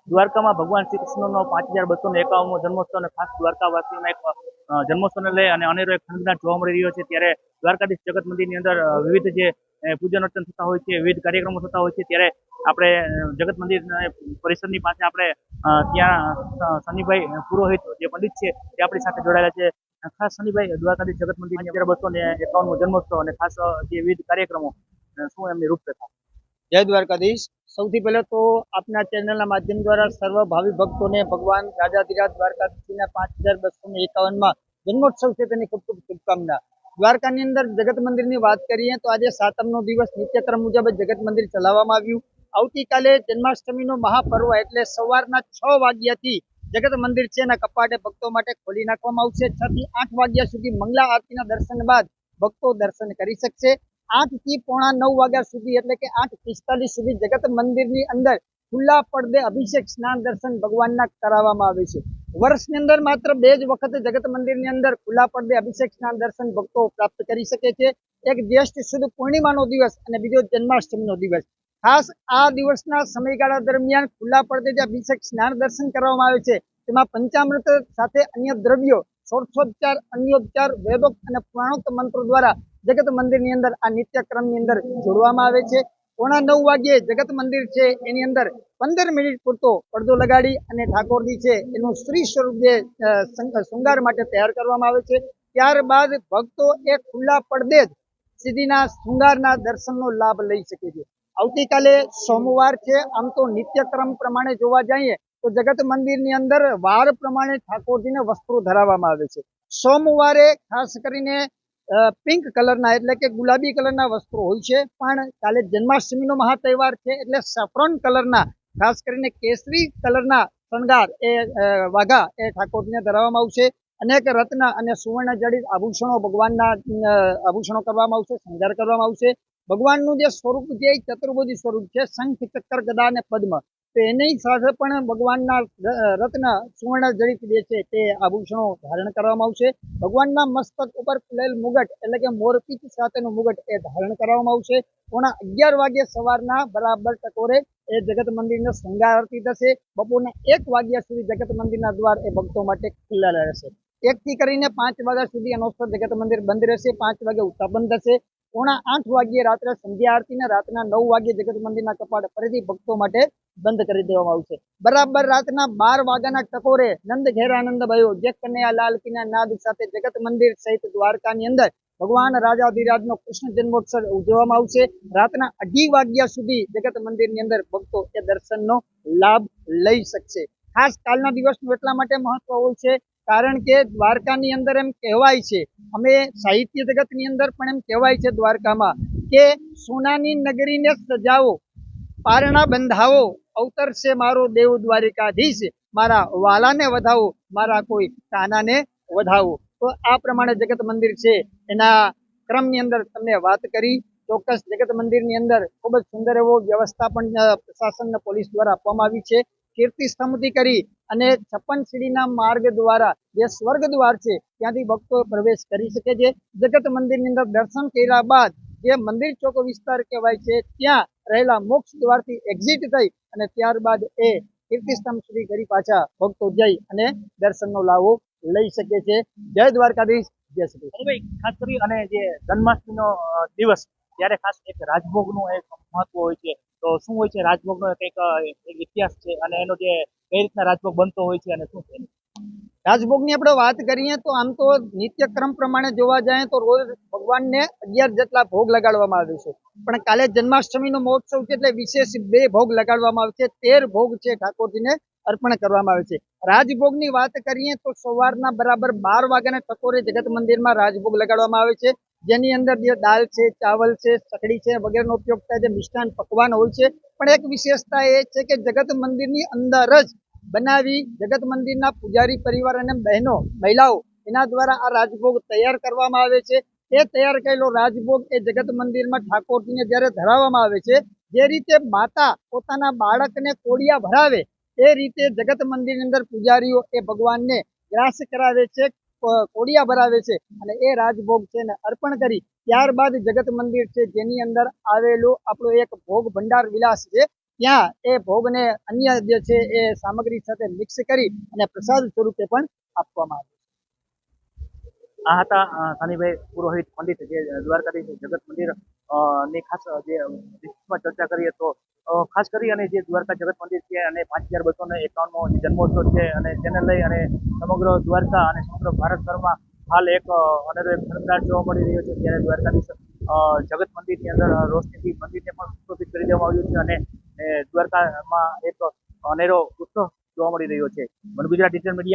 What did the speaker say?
દ્વારકામાં ભગવાન શ્રી કૃષ્ણનો 5251મો જન્મોત્સવ અને ખાસ દ્વારકાવાસીઓના એક જન્મોત્સવને લઈ અને અનેરો એક ખંડનાટ જોવા મળી રહ્યો છે. ત્યારે દ્વારકાધીશ જગત મંદિરની અંદર વિવિધ જે પૂજન અર્ચન થતા હોય છે, વિવિધ કાર્યક્રમો થતા હોય છે. ત્યારે આપણે જગત મંદિર પરિસરની પાસે આપણે ત્યાં શનિભાઈ પુરોહિત જે પંડિત છે તે આપણી સાથે જોડાયેલા છે. ખાસ શનિભાઈ, દ્વારકાધીશ જગત મંદિરની 5251મો જન્મોત્સવ અને ખાસ જે વિવિધ કાર્યક્રમો શું એમની રૂપરેખા? જય દ્વારકાધીશ। સૌથી પહેલા તો આપના ચેનલના માધ્યમ દ્વારા સર્વ ભાવિ ભક્તોને ભગવાન રાજાધિરાજ દ્વારકાધીશના 5251માં જન્મોત્સવ છે તેની ખૂબ ખૂબ શુભકામના। દ્વારકાની અંદર જગત મંદિરની વાત કરીએ તો આજે સાતમનો દિવસ નિત્યક્રમ મુજબ જગત મંદિર ચલાવવામાં આવ્યું। આવતીકાલે જન્માષ્ટમીનો મહાપર્વ એટલે સવારના 6 વાગ્યાથી જગત મંદિર છે એના કપાટે ભક્તો માટે ખોલી નાખવામાં આવશે। 6 થી 8 વાગ્યા સુધી મંગલા આરતીના દર્શન બાદ ભક્તો દર્શન કરી શકશે। 8 થી પોણા 9 વાગ્યા સુધી એટલે કે 8:45 સુધી જગત મંદિરની અંદર ખુલ્લા પડદે અભિષેક સ્નાન દર્શન ભગવાનના કરાવવામાં આવે છે। વર્ષની અંદર માત્ર 2 જ વખત જગત મંદિરની અંદર ખુલ્લા પડદે અભિષેક સ્નાન દર્શન ભક્તો પ્રાપ્ત કરી શકે છે। એક જ્યેષ્ઠ સુદ પૂર્ણિમાનો દિવસ અને બીજો જન્માષ્ટમીનો દિવસ। ખાસ આ દિવસના સમયગાળા દરમિયાન ખુલ્લા પડદે જે અભિષેક સ્નાન દર્શન કરવામાં આવે છે તેમાં પંચામૃત સાથે અન્ય દ્રવ્યો, ષોડશોપચાર, અન્યોપચાર, વેદોક્ત અને પુરાણોક્ત મંત્રો દ્વારા જગત મંદિરની અંદર આ નિત્યક્રમની અંદર જોડવામાં આવે છે। પોણા 9 વાગ્યે જગત મંદિર છે એની અંદર 15 મિનિટ પૂરતો પડદો લગાડી અને ઠાકોરજી છે એનું સ્ત્રી સ્વરૂપ જે શૃંગાર માટે તૈયાર કરવામાં આવે છે। ત્યારબાદ ભક્તો એ ખુલ્લા પડદે જ સીધીના શૃંગારના દર્શનનો લાભ લઈ શકે છે। આવતીકાલે સોમવાર છે। આમ તો નિત્યક્રમ પ્રમાણે જોવા જઈએ તો જગત મંદિરની અંદર વાર પ્રમાણે ઠાકોરજીને વસ્ત્રો ધરાવવામાં આવે છે। સોમવારે ખાસ કરીને પિંક કલરના એટલે કે ગુલાબી કલરના વસ્ત્રો હોય છે, પણ કાલે જન્માષ્ટમીનો મહાતહેવાર છે એટલે સેફ્રોન કલરના ખાસ કરીને કેસરી કલરના શણગાર એ વાઘા એ ઠાકોરજીને ધરાવવામાં આવશે। અનેક રત્ન અને સુવર્ણ જડિત આભૂષણો ભગવાનના આભૂષણો કરવામાં આવશે, શણગાર કરવામાં આવશે। ભગવાનનું જે સ્વરૂપ છે એ ચતુર્ભુજ સ્વરૂપ છે, શંખ, ચક્ર, ગદા અને પદ્મ। તો એની સાથે પણ ભગવાનના રત્ન સુવર્ણ જડિત જે છે તે આભૂષણો ધારણ કરવામાં આવશે। ભગવાનના મસ્તક ઉપર ખુલેલ મુગટ એટલે કે મોરપીંછ સાથેનું મુગટ એ ધારણ કરવામાં આવશે। પોણા 11 વાગ્યે સવારના બરાબર ટકોરે એ જગત મંદિરના શૃંગાર આરતી થશે। બપોરના 1 વાગ્યા સુધી જગત મંદિરના દ્વાર એ ભક્તો માટે ખુલ્લા રહેશે। 1 થી કરીને 5 વાગ્યા સુધી અનોસ્તર જગત મંદિર બંધ રહેશે। 5 વાગે ઉત્થાપન થશે। પોણા 8 વાગ્યે રાત્રે સંધ્યા આરતી ને રાતના 9 વાગ્યે જગત મંદિરના કપાટ ફરીથી ભક્તો માટે બંધ કરી દેવામાં આવશે। બરાબર રાતના 12 વાગ્યાના ટકોરે નંદ ઘેર આનંદ ભયો જય કનૈયા લાલ કીના નાદ સાથે જગત મંદિર સહિત દ્વારકાની અંદર ભગવાન રાજાધિરાજનો કૃષ્ણ જન્મોત્સવ ઉજવવામાં આવશે। રાતના 2:30 વાગ્યા સુધી જગત મંદિરની અંદર ભક્તો એ દર્શનનો લાભ લઈ શકશે। ખાસ કાલના દિવસનું એટલા માટે મહત્વ હોય છે કારણ કે દ્વારકાની અંદર એમ કહેવાય છે, અમે સાહિત્ય જગતની અંદર પણ એમ કહેવાય છે દ્વારકામાં કે સોનાની નગરીને સજાવો, પારણા બંધાવો, અવતરશે મારો દેવ દ્વારિકાધીશ, મારા વાલાને વધાવો, મારા કોઈ કાનાને વધાવો। તો આ પ્રમાણે જગત મંદિર છે એના ક્રમની અંદર તમને વાત કરી। ચોક્કસ જગત મંદિરની અંદર ખૂબ જ સુંદર એવો વ્યવસ્થા પણ પ્રશાસન અને પોલીસ દ્વારા આપવામાં આવી છે। કીર્તિ સ્તંભથી કરી અને 56 સીડીના માર્ગ દ્વારા જે સ્વર્ગ દ્વાર છે ત્યાંથી ભક્તો પ્રવેશ કરી શકે છે। જગત મંદિરની અંદર દર્શન કર્યા બાદ જે મંદિર ચોક વિસ્તાર કહેવાય છે ત્યાં રહેલા મોક્ષ દ્વારથી એક્ઝિટ થઈ અને ત્યારબાદ એ કીર્તિ સ્તંભ સુધી કરી પાછા ભક્તો જઈ અને દર્શનનો લાવો લઈ શકે છે। જય દ્વારકાધીશ, જય શ્રી કૃષ્ણ। ખાસ કરી અને જે જન્માષ્ટમીનો દિવસ ત્યારે ખાસ એક રાજભોગનું એક મહત્વ હોય છે, તો શું હોય છે રાજભોગનો એક ઇતિહાસ છે અને એનો જે કઈ રીતના રાજભોગ બનતો હોય છે અને શું છે? રાજભોગની આપણે વાત કરીએ તો આમ તો નિત્યક્રમ પ્રમાણે જોવા જાય તો રોજ ભગવાનને 11 જેટલા ભોગ લગાડવામાં આવે છે, પણ કાલે જન્માષ્ટમીનો મહોત્સવ છે એટલે વિશેષ 2 ભોગ લગાડવામાં આવે છે। 13 ભોગ છે ઠાકોરજીને અર્પણ કરવામાં આવે છે। રાજભોગની વાત કરીએ તો સવારના બરાબર 12 વાગ્યાના ટકોરે જગત મંદિરમાં રાજભોગ લગાડવામાં આવે છે, જેની અંદર જે દાળ છે, ચાવલ છે, ચકડી છે વગેરેનો ઉપયોગ થાય છે, મિષ્ટાન પકવાન હોય છે। પણ એક વિશેષતા એ છે કે જગત મંદિરની અંદર જ બનાવી જગત મંદિરના પૂજારી પરિવાર અને બહેનો, મહિલાઓ એના દ્વારા આ રાજભોગ તૈયાર કરવામાં આવે છે। એ તૈયાર કરેલો રાજભોગ એ જગત મંદિરમાં ઠાકોરજીને જ્યારે ધરાવવામાં આવે છે, જે રીતે માતા પોતાના બાળકને કોડિયા ભરાવે એ રીતે જગત મંદિરની અંદર પૂજારીઓ એ ભગવાનને ગ્રાસ કરાવે છે, કોડિયા ભરાવે છે અને એ રાજભોગ છે ને અર્પણ કરી ત્યારબાદ જગત મંદિર છે જેની અંદર આવેલો આપણો એક ભોગ ભંડાર વિલાસ છે ત્યાં એ ભોગને અન્ય જે છે એ સામગ્રી સાથે મિક્સ કરી અને પ્રસાદ સ્વરૂપે પણ આપવામાં આવે છે. આ હતા સાનીભાઈ પુરોહિત પંડિત, જે દ્વારકાધીશ જગત મંદિર ની ખાસ જે વિશેષમાં ચર્ચા કરીએ તો ખાસ કરી અને જે દ્વારકા જગત મંદિર છે અને 5251મો જન્મોત્સવ છે અને તેને લઈ અને સમગ્ર દ્વારકા અને સમગ્ર ભારતભરમાં હાલ એક અનેરો એક ખળભળાટ જોવા મળી રહ્યો છે. ત્યારે દ્વારકાધીશ જગત મંદિરની અંદર રોશનીથી મંદિરને પણ સુશોભિત કરી દેવામાં આવ્યું છે અને દ્વારકામાં એક અનેરો ઉત્સવ જોવા મળી રહ્યો છે. One Gujarat digital media